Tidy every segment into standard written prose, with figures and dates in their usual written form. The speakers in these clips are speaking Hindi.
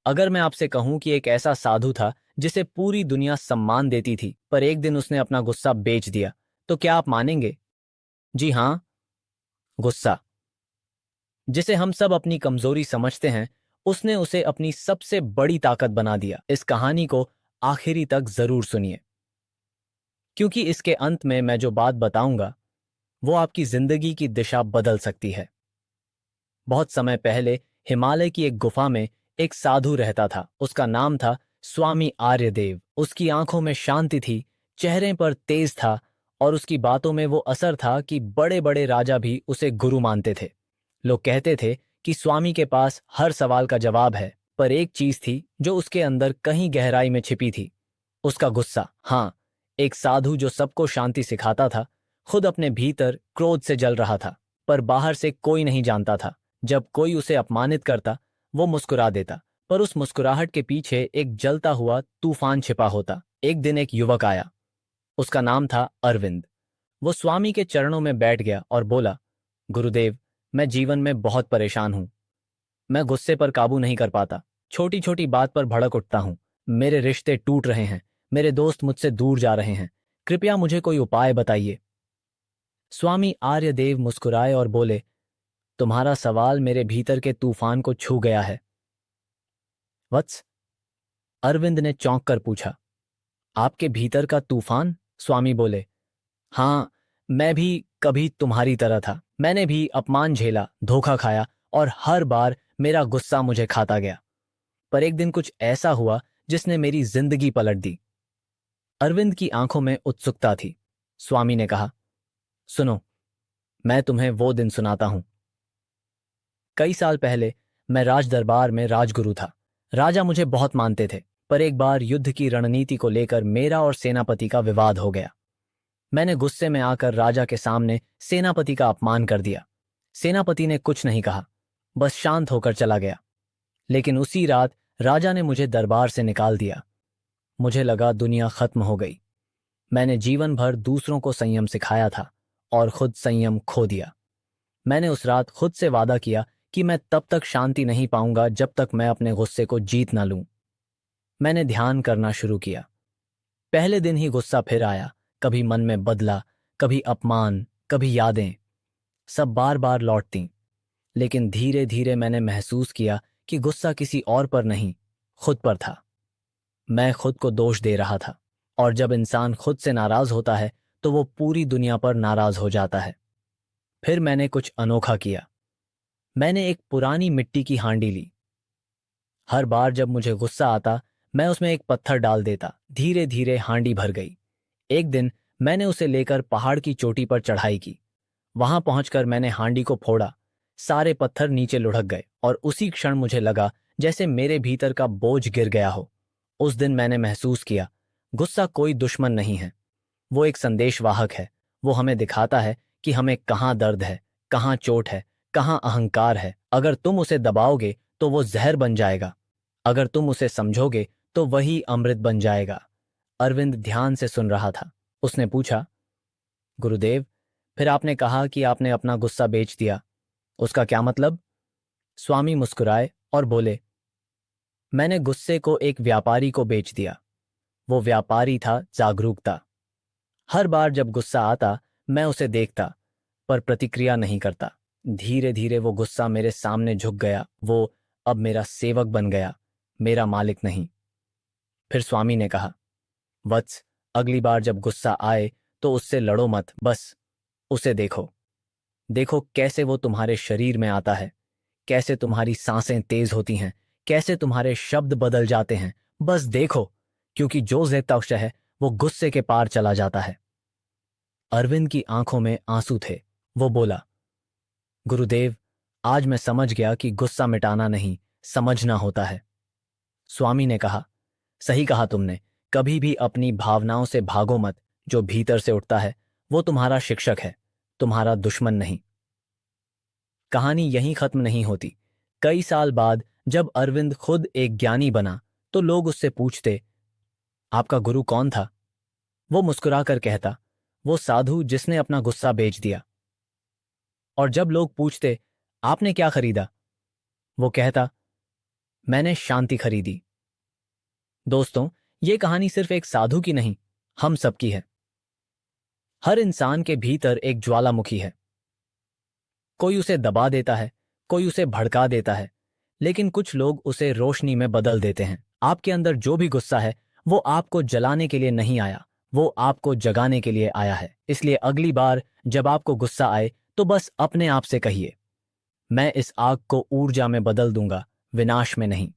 अगर मैं आपसे कहूं कि एक ऐसा साधु था जिसे पूरी दुनिया सम्मान देती थी, पर एक दिन उसने अपना गुस्सा बेच दिया, तो क्या आप मानेंगे? जी हाँ, गुस्सा, जिसे हम सब अपनी कमजोरी समझते हैं, उसने उसे अपनी सबसे बड़ी ताकत बना दिया। इस कहानी को आखिरी तक जरूर सुनिए, क्योंकि इसके अंत में मैं जो बात बताऊंगा वो आपकी जिंदगी की दिशा बदल सकती है। बहुत समय पहले हिमालय की एक गुफा में एक साधु रहता था। उसका नाम था स्वामी आर्यदेव। उसकी आंखों में शांति थी, चेहरे पर तेज था, और उसकी बातों में वो असर था कि बड़े बड़े राजा भी उसे गुरु मानते थे। लोग कहते थे कि स्वामी के पास हर सवाल का जवाब है, पर एक चीज थी जो उसके अंदर कहीं गहराई में छिपी थी, उसका गुस्सा। हाँ, एक साधु जो सबको शांति सिखाता था, खुद अपने भीतर क्रोध से जल रहा था, पर बाहर से कोई नहीं जानता था। जब कोई उसे अपमानित करता, वो मुस्कुरा देता, पर उस मुस्कुराहट के पीछे एक जलता हुआ तूफान छिपा होता। एक दिन एक युवक आया, उसका नाम था अरविंद। वो स्वामी के चरणों में बैठ गया और बोला, गुरुदेव, मैं जीवन में बहुत परेशान हूं। मैं गुस्से पर काबू नहीं कर पाता, छोटी छोटी बात पर भड़क उठता हूं। मेरे रिश्ते टूट रहे हैं, मेरे दोस्त मुझसे दूर जा रहे हैं। कृपया मुझे कोई उपाय बताइए। स्वामी आर्यदेव मुस्कुराए और बोले, तुम्हारा सवाल मेरे भीतर के तूफान को छू गया है, वत्स। अरविंद ने चौंक कर पूछा, आपके भीतर का तूफान? स्वामी बोले, हाँ, मैं भी कभी तुम्हारी तरह था। मैंने भी अपमान झेला, धोखा खाया, और हर बार मेरा गुस्सा मुझे खाता गया। पर एक दिन कुछ ऐसा हुआ जिसने मेरी जिंदगी पलट दी। अरविंद की आंखों में उत्सुकता थी। स्वामी ने कहा, सुनो, मैं तुम्हें वो दिन सुनाता हूं। कई साल पहले मैं राज दरबार में राजगुरु था। राजा मुझे बहुत मानते थे, पर एक बार युद्ध की रणनीति को लेकर मेरा और सेनापति का विवाद हो गया। मैंने गुस्से में आकर राजा के सामने सेनापति का अपमान कर दिया। सेनापति ने कुछ नहीं कहा, बस शांत होकर चला गया। लेकिन उसी रात राजा ने मुझे दरबार से निकाल दिया। मुझे लगा दुनिया खत्म हो गई। मैंने जीवन भर दूसरों को संयम सिखाया था और खुद संयम खो दिया। मैंने उस रात खुद से वादा किया कि मैं तब तक शांति नहीं पाऊंगा जब तक मैं अपने गुस्से को जीत ना लूं। मैंने ध्यान करना शुरू किया। पहले दिन ही गुस्सा फिर आया, कभी मन में बदला, कभी अपमान, कभी यादें, सब बार बार लौटती। लेकिन धीरे धीरे मैंने महसूस किया कि गुस्सा किसी और पर नहीं, खुद पर था। मैं खुद को दोष दे रहा था, और जब इंसान खुद से नाराज होता है तो वो पूरी दुनिया पर नाराज हो जाता है। फिर मैंने कुछ अनोखा किया। मैंने एक पुरानी मिट्टी की हांडी ली। हर बार जब मुझे गुस्सा आता, मैं उसमें एक पत्थर डाल देता। धीरे धीरे हांडी भर गई। एक दिन मैंने उसे लेकर पहाड़ की चोटी पर चढ़ाई की। वहां पहुंचकर मैंने हांडी को फोड़ा। सारे पत्थर नीचे लुढ़क गए, और उसी क्षण मुझे लगा जैसे मेरे भीतर का बोझ गिर गया हो। उस दिन मैंने महसूस किया, गुस्सा कोई दुश्मन नहीं है, वो एक संदेशवाहक है। वो हमें दिखाता है कि हमें कहाँ दर्द है, कहाँ चोट है, कहाँ अहंकार है। अगर तुम उसे दबाओगे तो वो जहर बन जाएगा, अगर तुम उसे समझोगे तो वही अमृत बन जाएगा। अरविंद ध्यान से सुन रहा था। उसने पूछा, गुरुदेव, फिर आपने कहा कि आपने अपना गुस्सा बेच दिया, उसका क्या मतलब? स्वामी मुस्कुराए और बोले, मैंने गुस्से को एक व्यापारी को बेच दिया। वो व्यापारी था जागरूकता। हर बार जब गुस्सा आता, मैं उसे देखता, पर प्रतिक्रिया नहीं करता। धीरे धीरे वो गुस्सा मेरे सामने झुक गया। वो अब मेरा सेवक बन गया, मेरा मालिक नहीं। फिर स्वामी ने कहा, वत्स, अगली बार जब गुस्सा आए तो उससे लड़ो मत, बस उसे देखो। देखो कैसे वो तुम्हारे शरीर में आता है, कैसे तुम्हारी सांसें तेज होती हैं, कैसे तुम्हारे शब्द बदल जाते हैं। बस देखो, क्योंकि जो ज़ेतौश है वो गुस्से के पार चला जाता है। अरविंद की आंखों में आंसू थे। वो बोला, गुरुदेव, आज मैं समझ गया कि गुस्सा मिटाना नहीं, समझना होता है। स्वामी ने कहा, सही कहा तुमने। कभी भी अपनी भावनाओं से भागो मत। जो भीतर से उठता है वो तुम्हारा शिक्षक है, तुम्हारा दुश्मन नहीं। कहानी यहीं खत्म नहीं होती। कई साल बाद जब अरविंद खुद एक ज्ञानी बना, तो लोग उससे पूछते, आपका गुरु कौन था? वो मुस्कुराकर कहता, वो साधु जिसने अपना गुस्सा बेच दिया। और जब लोग पूछते, आपने क्या खरीदा? वो कहता, मैंने शांति खरीदी। दोस्तों, ये कहानी सिर्फ एक साधु की नहीं, हम सबकी है। हर इंसान के भीतर एक ज्वालामुखी है। कोई उसे दबा देता है, कोई उसे भड़का देता है, लेकिन कुछ लोग उसे रोशनी में बदल देते हैं। आपके अंदर जो भी गुस्सा है, वो आपको जलाने के लिए नहीं आया, वो आपको जगाने के लिए आया है। इसलिए अगली बार जब आपको गुस्सा आए तो बस अपने आप से कहिए, मैं इस आग को ऊर्जा में बदल दूंगा, विनाश में नहीं।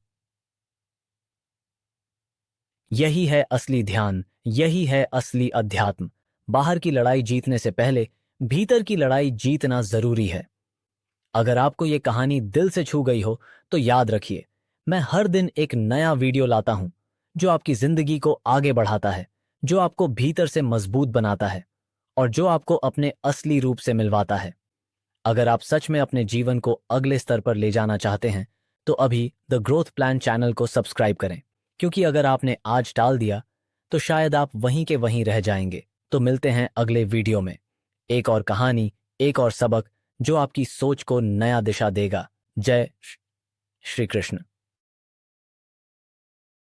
यही है असली ध्यान, यही है असली अध्यात्म। बाहर की लड़ाई जीतने से पहले भीतर की लड़ाई जीतना जरूरी है। अगर आपको ये कहानी दिल से छू गई हो तो याद रखिए, मैं हर दिन एक नया वीडियो लाता हूं जो आपकी जिंदगी को आगे बढ़ाता है, जो आपको भीतर से मजबूत बनाता है और जो आपको अपने असली रूप से मिलवाता है। अगर आप सच में अपने जीवन को अगले स्तर पर ले जाना चाहते हैं तो अभी द ग्रोथ प्लान चैनल को सब्सक्राइब करें, क्योंकि अगर आपने आज टाल दिया तो शायद आप वहीं के वहीं रह जाएंगे। तो मिलते हैं अगले वीडियो में, एक और कहानी, एक और सबक जो आपकी सोच को नया दिशा देगा। जय श्री कृष्ण।